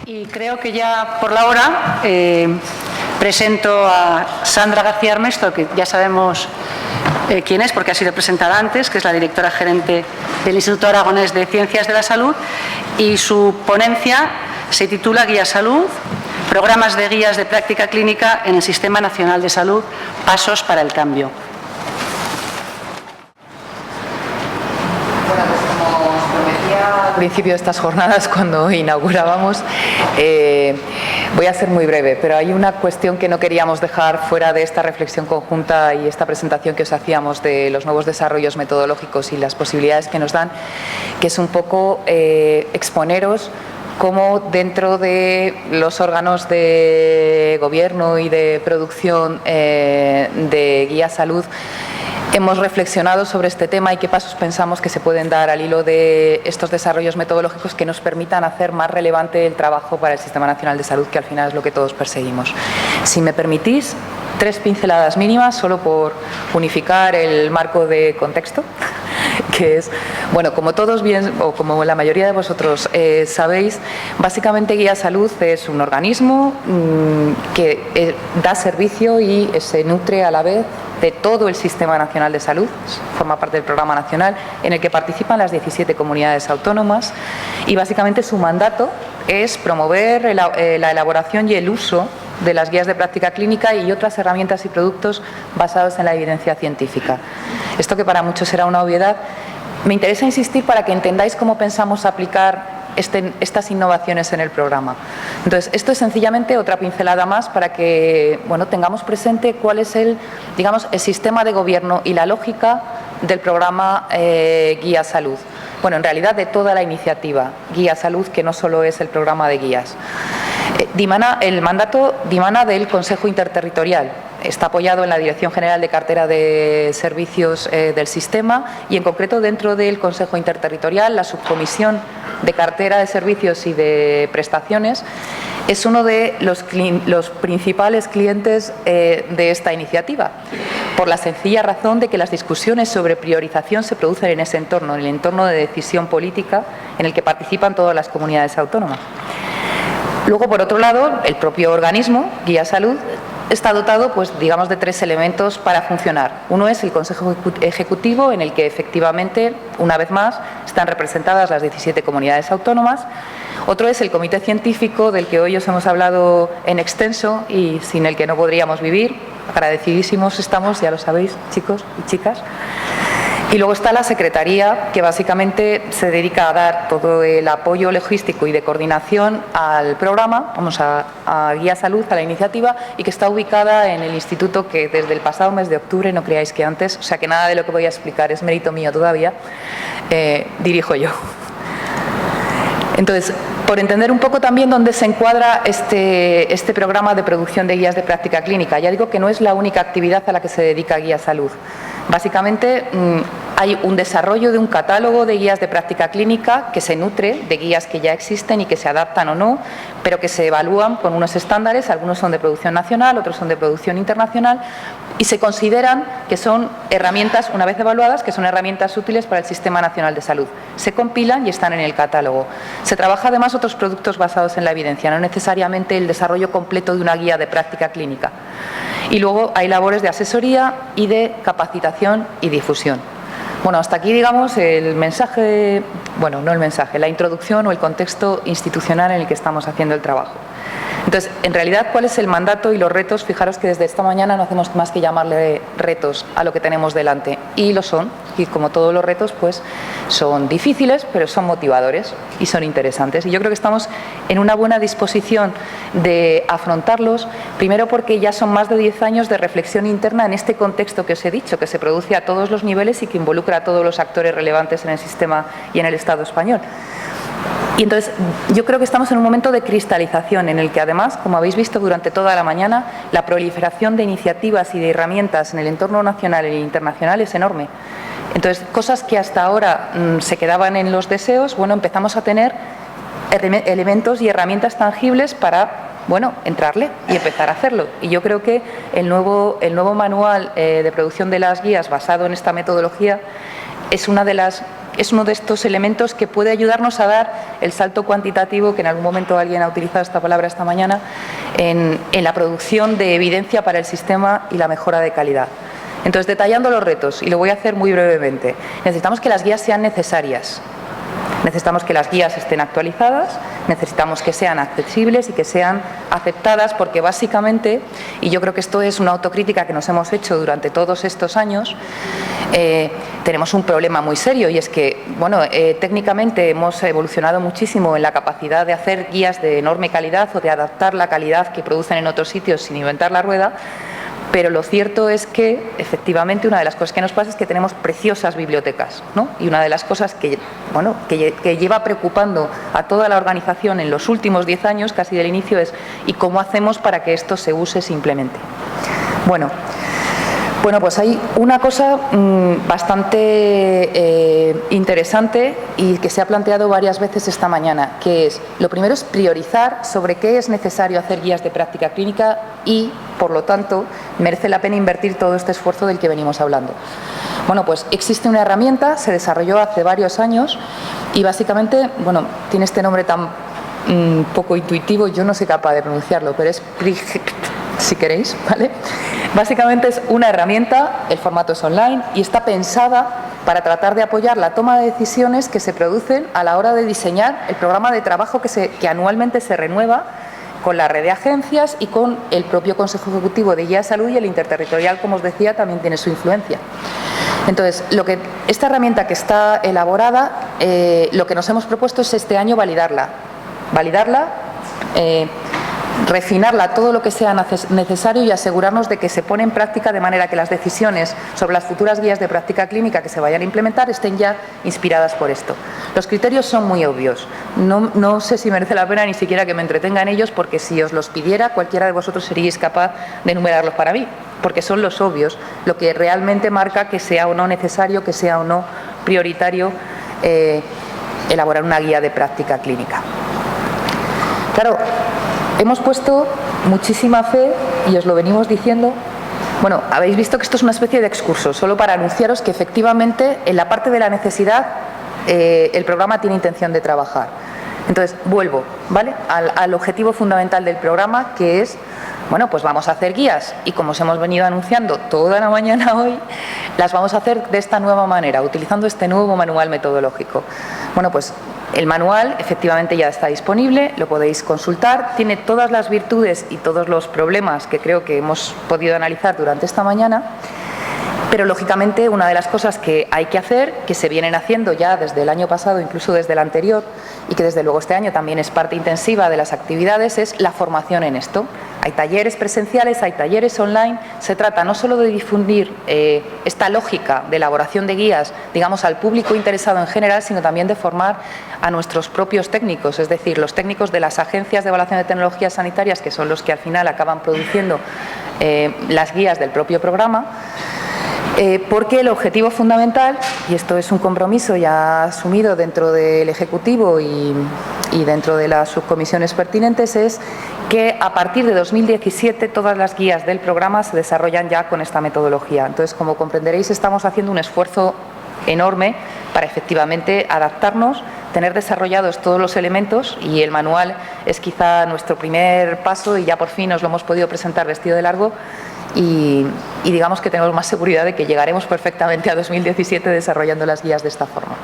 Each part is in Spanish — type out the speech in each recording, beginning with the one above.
Y creo que ya por la hora presento a Sandra García Armesto, que ya sabemos quién es porque ha sido presentada antes, que es la directora gerente del Instituto Aragonés de Ciencias de la Salud, y su ponencia se titula Guía Salud, programas de guías de práctica clínica en el Sistema Nacional de Salud, pasos para el cambio. Al principio de estas jornadas, cuando inaugurábamos, voy a ser muy breve, pero hay una cuestión que no queríamos dejar fuera de esta reflexión conjunta y esta presentación que os hacíamos de los nuevos desarrollos metodológicos y las posibilidades que nos dan, que es un poco exponeros cómo dentro de los órganos de gobierno y de producción de Guía Salud hemos reflexionado sobre este tema y qué pasos pensamos que se pueden dar al hilo de estos desarrollos metodológicos que nos permitan hacer más relevante el trabajo para el Sistema Nacional de Salud, que al final es lo que todos perseguimos. Si me permitís, 3 pinceladas mínimas, solo por unificar el marco de contexto, que es, bueno, como todos bien, o como la mayoría de vosotros sabéis, básicamente Guía Salud es un organismo que da servicio y se nutre a la vez de todo el Sistema Nacional de Salud, forma parte del Programa Nacional, en el que participan las 17 comunidades autónomas, y básicamente su mandato es promover la elaboración y el uso de las guías de práctica clínica y otras herramientas y productos basados en la evidencia científica. Esto, que para muchos será una obviedad, me interesa insistir para que entendáis cómo pensamos aplicar estas innovaciones en el programa. Entonces, esto es sencillamente otra pincelada más para que, bueno, tengamos presente cuál es el sistema de gobierno y la lógica del programa Guía Salud. Bueno, en realidad de toda la iniciativa Guía Salud, que no solo es el programa de guías. El mandato dimana del Consejo Interterritorial. Está apoyado en la Dirección General de Cartera de Servicios del Sistema y, en concreto, dentro del Consejo Interterritorial, la Subcomisión de Cartera de Servicios y de Prestaciones es uno de los principales clientes de esta iniciativa, por la sencilla razón de que las discusiones sobre priorización se producen en ese entorno, en el entorno de decisión política en el que participan todas las comunidades autónomas. Luego, por otro lado, el propio organismo, Guía Salud, está dotado, pues, digamos, de 3 elementos para funcionar. Uno es el Consejo Ejecutivo, en el que efectivamente, una vez más, están representadas las 17 comunidades autónomas. Otro es el Comité Científico, del que hoy os hemos hablado en extenso y sin el que no podríamos vivir. Agradecidísimos estamos, ya lo sabéis, chicos y chicas. Y luego está la Secretaría, que básicamente se dedica a dar todo el apoyo logístico y de coordinación al programa, a Guía Salud, a la iniciativa, y que está ubicada en el instituto que desde el pasado mes de octubre, no creáis que antes, o sea que nada de lo que voy a explicar es mérito mío todavía, dirijo yo. Entonces, por entender un poco también dónde se encuadra este programa de producción de guías de práctica clínica, ya digo que no es la única actividad a la que se dedica Guía Salud. Básicamente hay un desarrollo de un catálogo de guías de práctica clínica que se nutre de guías que ya existen y que se adaptan o no, pero que se evalúan con unos estándares, algunos son de producción nacional, otros son de producción internacional, y se consideran que son herramientas, una vez evaluadas, que son herramientas útiles para el Sistema Nacional de Salud. Se compilan y están en el catálogo. Se trabaja además otros productos basados en la evidencia, no necesariamente el desarrollo completo de una guía de práctica clínica. Y luego hay labores de asesoría y de capacitación y difusión. Bueno, hasta aquí, digamos, el mensaje, bueno, no el mensaje, la introducción o el contexto institucional en el que estamos haciendo el trabajo. Entonces, en realidad, ¿cuál es el mandato y los retos? Fijaros que desde esta mañana no hacemos más que llamarle retos a lo que tenemos delante. Y lo son. Y como todos los retos, pues son difíciles, pero son motivadores y son interesantes. Y yo creo que estamos en una buena disposición de afrontarlos, primero porque ya son más de 10 años de reflexión interna en este contexto que os he dicho, que se produce a todos los niveles y que involucra a todos los actores relevantes en el sistema y en el Estado español. Y entonces yo creo que estamos en un momento de cristalización en el que, además, como habéis visto durante toda la mañana, la proliferación de iniciativas y de herramientas en el entorno nacional e internacional es enorme. Entonces, cosas que hasta ahora se quedaban en los deseos, bueno, empezamos a tener elementos y herramientas tangibles para, bueno, entrarle y empezar a hacerlo. Y yo creo que el nuevo manual de producción de las guías basado en esta metodología es uno de estos elementos que puede ayudarnos a dar el salto cuantitativo, que en algún momento alguien ha utilizado esta palabra esta mañana, en la producción de evidencia para el sistema y la mejora de calidad. Entonces, detallando los retos, y lo voy a hacer muy brevemente, necesitamos que las guías sean necesarias. Necesitamos que las guías estén actualizadas, necesitamos que sean accesibles y que sean aceptadas, porque básicamente, y yo creo que esto es una autocrítica que nos hemos hecho durante todos estos años, tenemos un problema muy serio, y es que, bueno, técnicamente hemos evolucionado muchísimo en la capacidad de hacer guías de enorme calidad o de adaptar la calidad que producen en otros sitios sin inventar la rueda. Pero lo cierto es que, efectivamente, una de las cosas que nos pasa es que tenemos preciosas bibliotecas, ¿no? Y una de las cosas que lleva preocupando a toda la organización en los últimos 10 años, casi del inicio, es ¿y cómo hacemos para que esto se use simplemente? Bueno, pues hay una cosa bastante interesante y que se ha planteado varias veces esta mañana, que es, lo primero es priorizar sobre qué es necesario hacer guías de práctica clínica y, por lo tanto, merece la pena invertir todo este esfuerzo del que venimos hablando. Bueno, pues existe una herramienta, se desarrolló hace varios años y básicamente, bueno, tiene este nombre tan poco intuitivo, yo no soy capaz de pronunciarlo, pero es si queréis, ¿vale? Básicamente es una herramienta, el formato es online y está pensada para tratar de apoyar la toma de decisiones que se producen a la hora de diseñar el programa de trabajo que anualmente se renueva con la red de agencias y con el propio Consejo Ejecutivo de Guía de Salud, y el interterritorial, como os decía, también tiene su influencia. Entonces, esta herramienta que está elaborada, lo que nos hemos propuesto es este año validarla, refinarla todo lo que sea necesario y asegurarnos de que se pone en práctica de manera que las decisiones sobre las futuras guías de práctica clínica que se vayan a implementar estén ya inspiradas por esto. Los criterios son muy obvios. No sé si merece la pena ni siquiera que me entretenga en ellos, porque si os los pidiera, cualquiera de vosotros seríais capaz de enumerarlos para mí, porque son los obvios, lo que realmente marca que sea o no necesario, que sea o no prioritario elaborar una guía de práctica clínica. Claro, hemos puesto muchísima fe, y os lo venimos diciendo. Bueno, habéis visto que esto es una especie de excurso, solo para anunciaros que efectivamente en la parte de la necesidad el programa tiene intención de trabajar. Entonces, vuelvo, ¿vale?, al objetivo fundamental del programa, que es, bueno, pues vamos a hacer guías, y como os hemos venido anunciando toda la mañana hoy, las vamos a hacer de esta nueva manera, utilizando este nuevo manual metodológico. Bueno, pues el manual efectivamente ya está disponible, lo podéis consultar, tiene todas las virtudes y todos los problemas que creo que hemos podido analizar durante esta mañana, pero lógicamente una de las cosas que hay que hacer, que se vienen haciendo ya desde el año pasado, incluso desde el anterior, y que desde luego este año también es parte intensiva de las actividades, es la formación en esto. Hay talleres presenciales, hay talleres online. Se trata no solo de difundir esta lógica de elaboración de guías, digamos, al público interesado en general, sino también de formar a nuestros propios técnicos, es decir, los técnicos de las agencias de evaluación de tecnologías sanitarias, que son los que al final acaban produciendo las guías del propio programa. Porque el objetivo fundamental, y esto es un compromiso ya asumido dentro del Ejecutivo y dentro de las subcomisiones pertinentes, es que a partir de 2017 todas las guías del programa se desarrollan ya con esta metodología. Entonces, como comprenderéis, estamos haciendo un esfuerzo enorme para efectivamente adaptarnos, tener desarrollados todos los elementos, y el manual es quizá nuestro primer paso, y ya por fin os lo hemos podido presentar vestido de largo. Y digamos que tenemos más seguridad de que llegaremos perfectamente a 2017 desarrollando las guías de esta forma.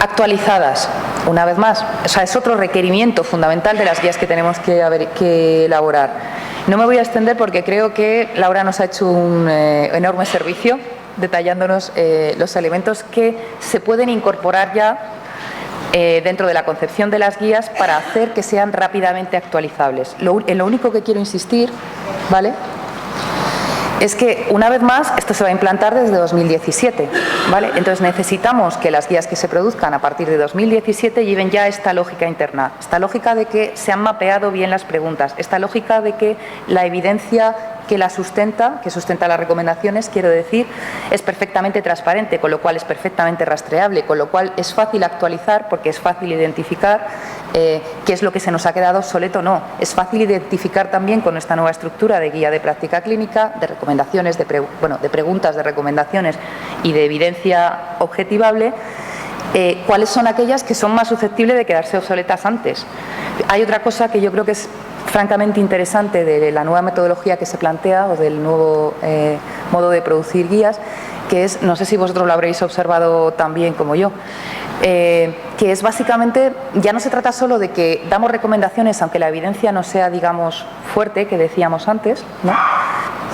Actualizadas, una vez más, o sea, es otro requerimiento fundamental de las guías que tenemos que elaborar. No me voy a extender porque creo que Laura nos ha hecho un enorme servicio detallándonos los elementos que se pueden incorporar ya dentro de la concepción de las guías para hacer que sean rápidamente actualizables. En lo único que quiero insistir, ¿vale?, es que, una vez más, esto se va a implantar desde 2017, ¿vale? Entonces necesitamos que las guías que se produzcan a partir de 2017 lleven ya esta lógica interna, esta lógica de que se han mapeado bien las preguntas, esta lógica de que la evidencia que la sustenta, que sustenta las recomendaciones, quiero decir, es perfectamente transparente, con lo cual es perfectamente rastreable, con lo cual es fácil actualizar porque es fácil identificar qué es lo que se nos ha quedado obsoleto o no. Es fácil identificar también con esta nueva estructura de guía de práctica clínica, de recomendaciones, de preguntas, de recomendaciones y de evidencia objetivable, cuáles son aquellas que son más susceptibles de quedarse obsoletas antes. Hay otra cosa que yo creo que es francamente interesante de la nueva metodología que se plantea o del nuevo modo de producir guías, que es, no sé si vosotros lo habréis observado también como yo, que es básicamente, ya no se trata solo de que damos recomendaciones aunque la evidencia no sea, digamos, fuerte, que decíamos antes, ¿no?,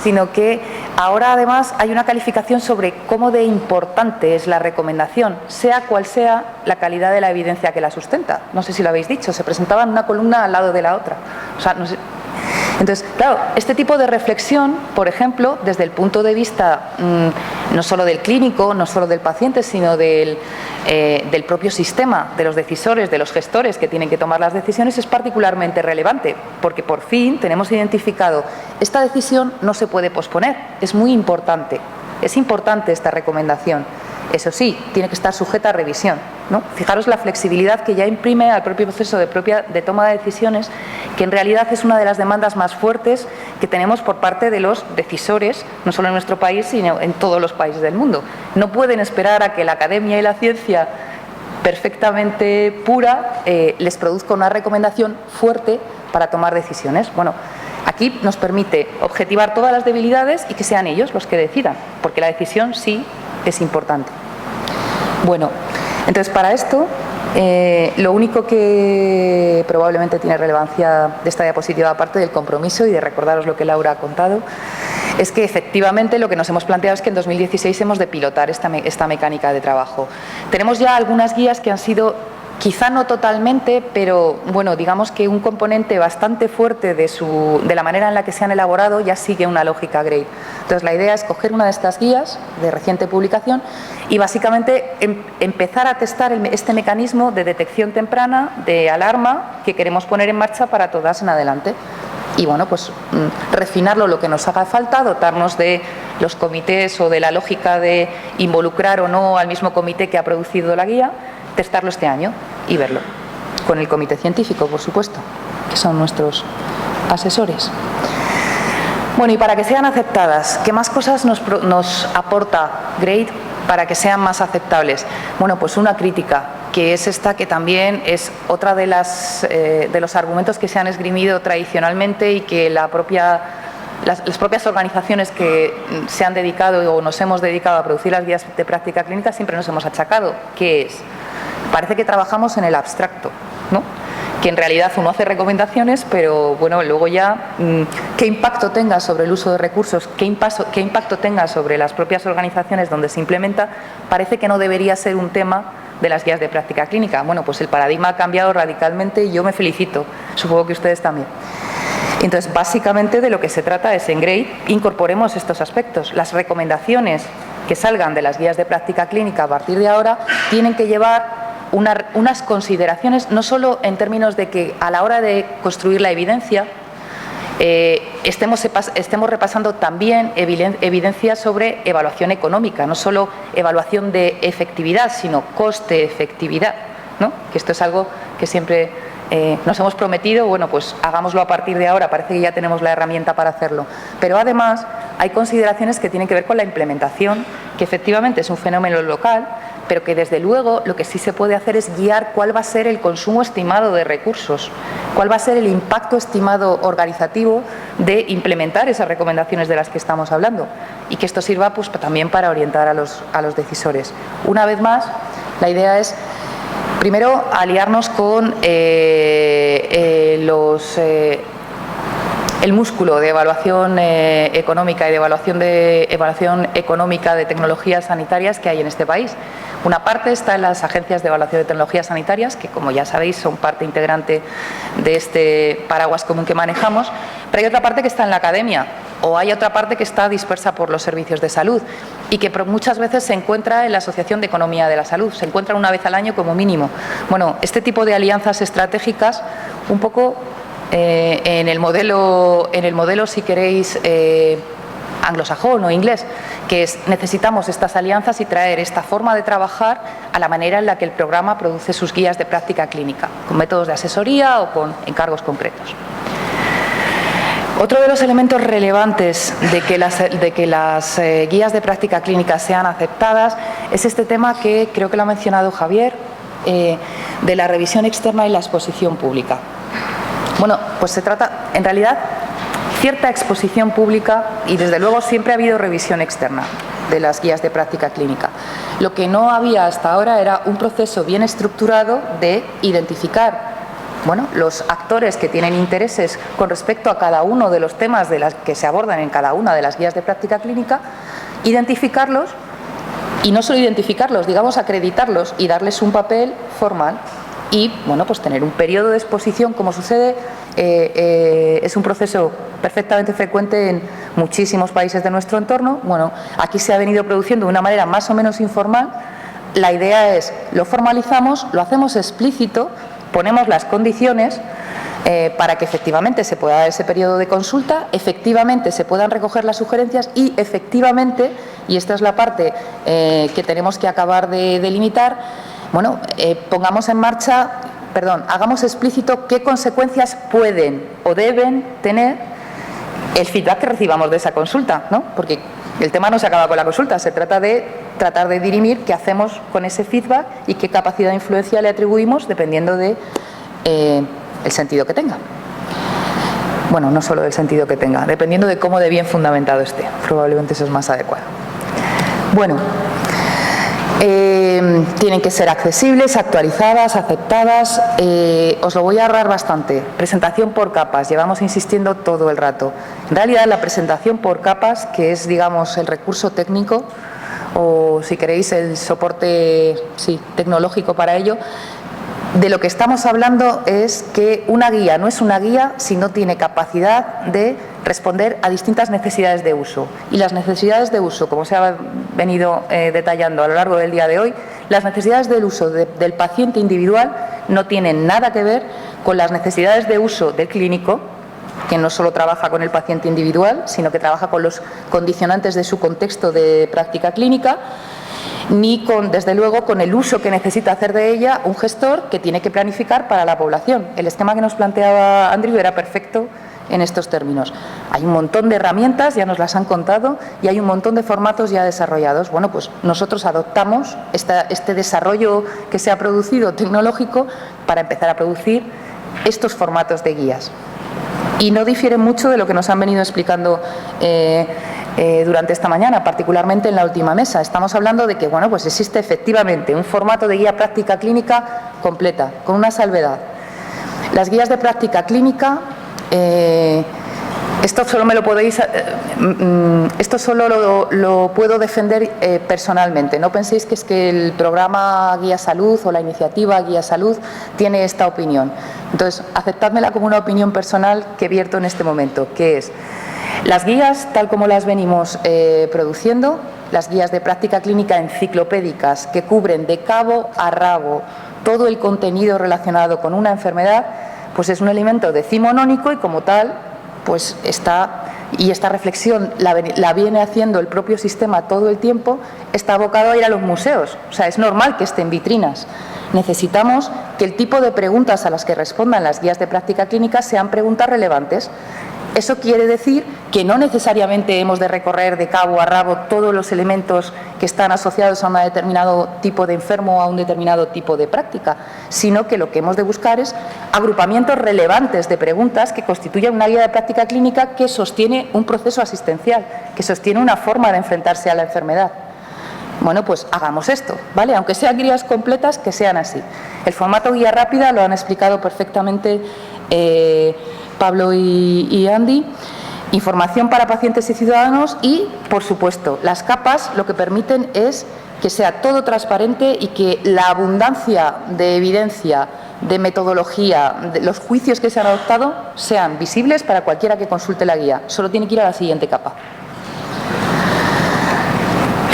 sino que ahora además hay una calificación sobre cómo de importante es la recomendación, sea cual sea la calidad de la evidencia que la sustenta. No sé si lo habéis dicho, se presentaban una columna al lado de la otra. O sea, no sé. Entonces, claro, este tipo de reflexión, por ejemplo, desde el punto de vista no solo del clínico, no solo del paciente, sino del propio sistema, de los decisores, de los gestores que tienen que tomar las decisiones, es particularmente relevante, porque por fin tenemos identificado esta decisión no se puede posponer, es muy importante, es importante esta recomendación. Eso sí, tiene que estar sujeta a revisión, ¿no? Fijaros la flexibilidad que ya imprime al propio proceso de toma de decisiones, que en realidad es una de las demandas más fuertes que tenemos por parte de los decisores, no solo en nuestro país, sino en todos los países del mundo. No pueden esperar a que la academia y la ciencia perfectamente pura les produzca una recomendación fuerte para tomar decisiones. Bueno, aquí nos permite objetivar todas las debilidades y que sean ellos los que decidan, porque la decisión sí es importante. Bueno, entonces para esto lo único que probablemente tiene relevancia de esta diapositiva, aparte del compromiso y de recordaros lo que Laura ha contado, es que efectivamente lo que nos hemos planteado es que en 2016 hemos de pilotar esta mecánica de trabajo. Tenemos ya algunas guías que han sido, quizá no totalmente, pero bueno, digamos que un componente bastante fuerte de la manera en la que se han elaborado ya sigue una lógica GRADE. Entonces la idea es coger una de estas guías de reciente publicación y básicamente empezar a testar este mecanismo de detección temprana, de alarma que queremos poner en marcha para todas en adelante. Y bueno, pues refinarlo lo que nos haga falta, dotarnos de los comités o de la lógica de involucrar o no al mismo comité que ha producido la guía, testarlo este año y verlo, con el comité científico, por supuesto, que son nuestros asesores. Bueno, y para que sean aceptadas, ¿qué más cosas nos aporta GRADE para que sean más aceptables? Bueno, pues una crítica, que es esta, que también es otra de los argumentos que se han esgrimido tradicionalmente y que las propias organizaciones que se han dedicado o nos hemos dedicado a producir las guías de práctica clínica siempre nos hemos achacado, que es, parece que trabajamos en el abstracto, ¿no? Que en realidad uno hace recomendaciones, pero bueno, luego ya qué impacto tenga sobre el uso de recursos, qué impacto tenga sobre las propias organizaciones donde se implementa, parece que no debería ser un tema de las guías de práctica clínica. Bueno, pues el paradigma ha cambiado radicalmente y yo me felicito, supongo que ustedes también. Entonces, básicamente de lo que se trata es, en GRADE, incorporemos estos aspectos. Las recomendaciones que salgan de las guías de práctica clínica a partir de ahora tienen que llevar unas consideraciones, no solo en términos de que a la hora de construir la evidencia estemos repasando también evidencia sobre evaluación económica, no solo evaluación de efectividad, sino coste-efectividad, ¿no? Que esto es algo que siempre nos hemos prometido. Bueno, pues hagámoslo a partir de ahora, parece que ya tenemos la herramienta para hacerlo. Pero además hay consideraciones que tienen que ver con la implementación, que efectivamente es un fenómeno local, pero que desde luego lo que sí se puede hacer es guiar cuál va a ser el consumo estimado de recursos, cuál va a ser el impacto estimado organizativo de implementar esas recomendaciones de las que estamos hablando, y que esto sirva pues también para orientar a los decisores. Una vez más, la idea es primero aliarnos con el músculo de evaluación económica y de evaluación económica de tecnologías sanitarias que hay en este país. Una parte está en las agencias de evaluación de tecnologías sanitarias, que como ya sabéis son parte integrante de este paraguas común que manejamos, pero hay otra parte que está en la academia, o hay otra parte que está dispersa por los servicios de salud y que muchas veces se encuentra en la Asociación de Economía de la Salud, se encuentra una vez al año como mínimo. Bueno, este tipo de alianzas estratégicas un poco en el modelo, si queréis, anglosajón o inglés, que es necesitamos estas alianzas y traer esta forma de trabajar a la manera en la que el programa produce sus guías de práctica clínica, con métodos de asesoría o con encargos concretos. Otro de los elementos relevantes de que las guías de práctica clínica sean aceptadas es este tema que creo que lo ha mencionado Javier, de la revisión externa y la exposición pública. Bueno, pues se trata, en realidad, cierta exposición pública y, desde luego, siempre ha habido revisión externa de las guías de práctica clínica. Lo que no había hasta ahora era un proceso bien estructurado de identificar los actores que tienen intereses con respecto a cada uno de los temas de las que se abordan en cada una de las guías de práctica clínica, identificarlos y no solo identificarlos, digamos, acreditarlos y darles un papel formal y, pues tener un periodo de exposición, como sucede, es un proceso perfectamente frecuente en muchísimos países de nuestro entorno. Bueno, aquí se ha venido produciendo de una manera más o menos informal. La idea es, lo formalizamos, lo hacemos explícito, ponemos las condiciones para que efectivamente se pueda dar ese periodo de consulta, efectivamente se puedan recoger las sugerencias y efectivamente, y esta es la parte que tenemos que acabar de delimitar, pongamos en marcha, hagamos explícito qué consecuencias pueden o deben tener el feedback que recibamos de esa consulta, ¿no? Porque el tema no se acaba con la consulta, se trata de tratar de dirimir qué hacemos con ese feedback y qué capacidad de influencia le atribuimos dependiendo de el sentido que tenga. Bueno, no solo del sentido que tenga, dependiendo de cómo de bien fundamentado esté. Probablemente eso es más adecuado. Bueno, tienen que ser accesibles, actualizadas, aceptadas. Os lo voy a ahorrar bastante. Presentación por capas, llevamos insistiendo todo el rato. En realidad, la presentación por capas, que es, digamos, el recurso técnico o, si queréis, el soporte tecnológico para ello, de lo que estamos hablando es que una guía no es una guía si no tiene capacidad de responder a distintas necesidades de uso. Y las necesidades de uso, como se ha venido detallando a lo largo del día de hoy, las necesidades del uso del paciente individual no tienen nada que ver con las necesidades de uso del clínico, que no solo trabaja con el paciente individual, sino que trabaja con los condicionantes de su contexto de práctica clínica, ni desde luego con el uso que necesita hacer de ella un gestor que tiene que planificar para la población. El esquema que nos planteaba Andrew era perfecto en estos términos. Hay un montón de herramientas, ya nos las han contado, y hay un montón de formatos ya desarrollados. Bueno, pues nosotros adoptamos este desarrollo que se ha producido tecnológico para empezar a producir estos formatos de guías. Y no difieren mucho de lo que nos han venido explicando durante esta mañana, particularmente en la última mesa. Estamos hablando de que, pues existe efectivamente un formato de guía práctica clínica completa, con una salvedad. Las guías de práctica clínica, esto solo lo puedo defender personalmente. No penséis que es que el programa Guía Salud o la iniciativa Guía Salud tiene esta opinión. Entonces, aceptádmela como una opinión personal que vierto en este momento, que es: las guías, tal como las venimos produciendo, las guías de práctica clínica enciclopédicas que cubren de cabo a rabo todo el contenido relacionado con una enfermedad, pues es un elemento decimonónico y, como tal, pues esta reflexión la viene haciendo el propio sistema todo el tiempo, está abocado a ir a los museos. O sea, es normal que esté en vitrinas. Necesitamos que el tipo de preguntas a las que respondan las guías de práctica clínica sean preguntas relevantes. Eso quiere decir que no necesariamente hemos de recorrer de cabo a rabo todos los elementos que están asociados a un determinado tipo de enfermo o a un determinado tipo de práctica, sino que lo que hemos de buscar es agrupamientos relevantes de preguntas que constituyan una guía de práctica clínica que sostiene un proceso asistencial, que sostiene una forma de enfrentarse a la enfermedad. Bueno, pues hagamos esto, ¿vale? Aunque sean guías completas, que sean así. El formato guía rápida lo han explicado perfectamente Pablo y Andy. Información para pacientes y ciudadanos y, por supuesto, las capas lo que permiten es que sea todo transparente y que la abundancia de evidencia, de metodología, de los juicios que se han adoptado sean visibles para cualquiera que consulte la guía. Solo tiene que ir a la siguiente capa.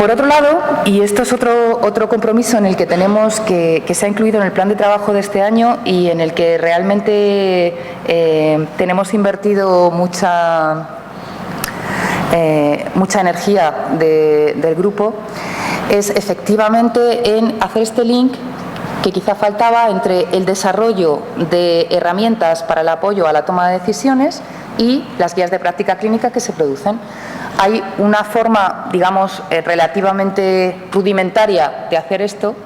Por otro lado, y esto es otro compromiso en el que tenemos que se ha incluido en el plan de trabajo de este año y en el que realmente tenemos invertido mucha energía del grupo, es efectivamente en hacer este link que quizá faltaba entre el desarrollo de herramientas para el apoyo a la toma de decisiones y las guías de práctica clínica que se producen. Hay una forma, digamos, relativamente rudimentaria de hacer esto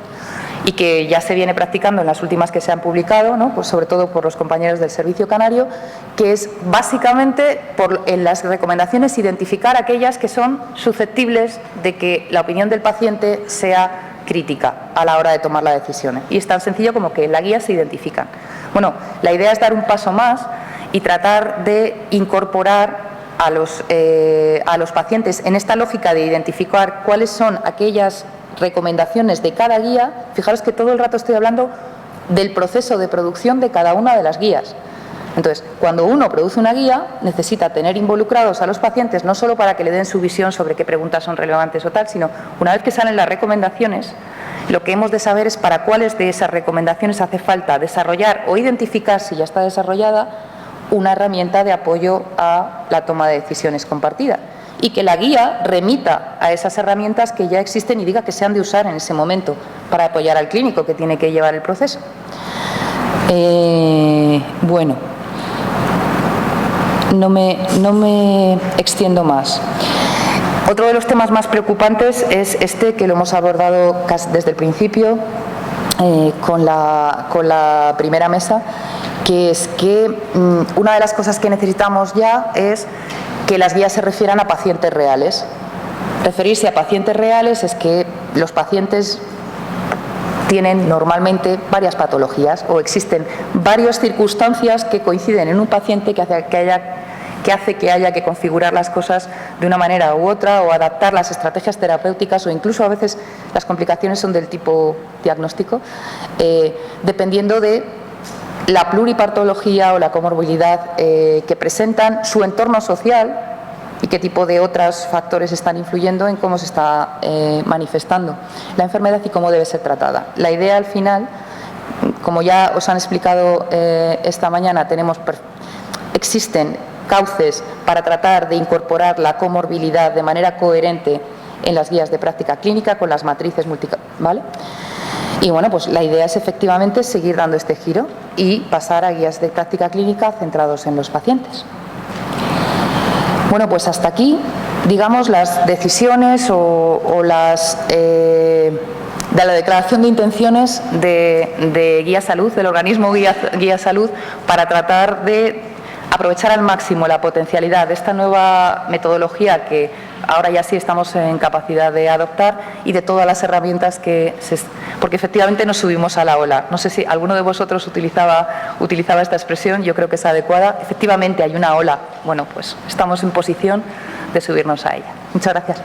y que ya se viene practicando en las últimas que se han publicado, ¿no? Pues sobre todo por los compañeros del Servicio Canario, que es básicamente en las recomendaciones identificar aquellas que son susceptibles de que la opinión del paciente sea crítica a la hora de tomar las decisiones. Y es tan sencillo como que en la guía se identifican. Bueno, la idea es dar un paso más y tratar de incorporar a los pacientes en esta lógica de identificar cuáles son aquellas recomendaciones de cada guía. Fijaros que todo el rato estoy hablando del proceso de producción de cada una de las guías. Entonces, cuando uno produce una guía, necesita tener involucrados a los pacientes no solo para que le den su visión sobre qué preguntas son relevantes o tal, sino una vez que salen las recomendaciones, lo que hemos de saber es para cuáles de esas recomendaciones hace falta desarrollar o identificar, si ya está desarrollada, una herramienta de apoyo a la toma de decisiones compartida y que la guía remita a esas herramientas que ya existen y diga que se han de usar en ese momento para apoyar al clínico que tiene que llevar el proceso. Bueno, no me extiendo más. Otro de los temas más preocupantes es este que lo hemos abordado casi desde el principio con la primera mesa, que es que una de las cosas que necesitamos ya es que las guías se refieran a pacientes reales. Referirse a pacientes reales es que los pacientes tienen normalmente varias patologías o existen varias circunstancias que coinciden en un paciente que hace que haya que configurar las cosas de una manera u otra o adaptar las estrategias terapéuticas o incluso a veces las complicaciones son del tipo diagnóstico, dependiendo de la pluripatología o la comorbilidad que presentan, su entorno social y qué tipo de otros factores están influyendo en cómo se está manifestando la enfermedad y cómo debe ser tratada. La idea al final, como ya os han explicado esta mañana, existen cauces para tratar de incorporar la comorbilidad de manera coherente en las guías de práctica clínica con las matrices ¿vale? Y bueno, pues la idea es efectivamente seguir dando este giro y pasar a guías de práctica clínica centrados en los pacientes. Bueno, pues hasta aquí, digamos, las decisiones o las de la declaración de intenciones de Guía Salud, del organismo Guía Salud, para tratar de aprovechar al máximo la potencialidad de esta nueva metodología que ahora ya sí estamos en capacidad de adoptar y de todas las herramientas porque efectivamente nos subimos a la ola. No sé si alguno de vosotros utilizaba esta expresión, yo creo que es adecuada. Efectivamente hay una ola. Bueno, pues estamos en posición de subirnos a ella. Muchas gracias.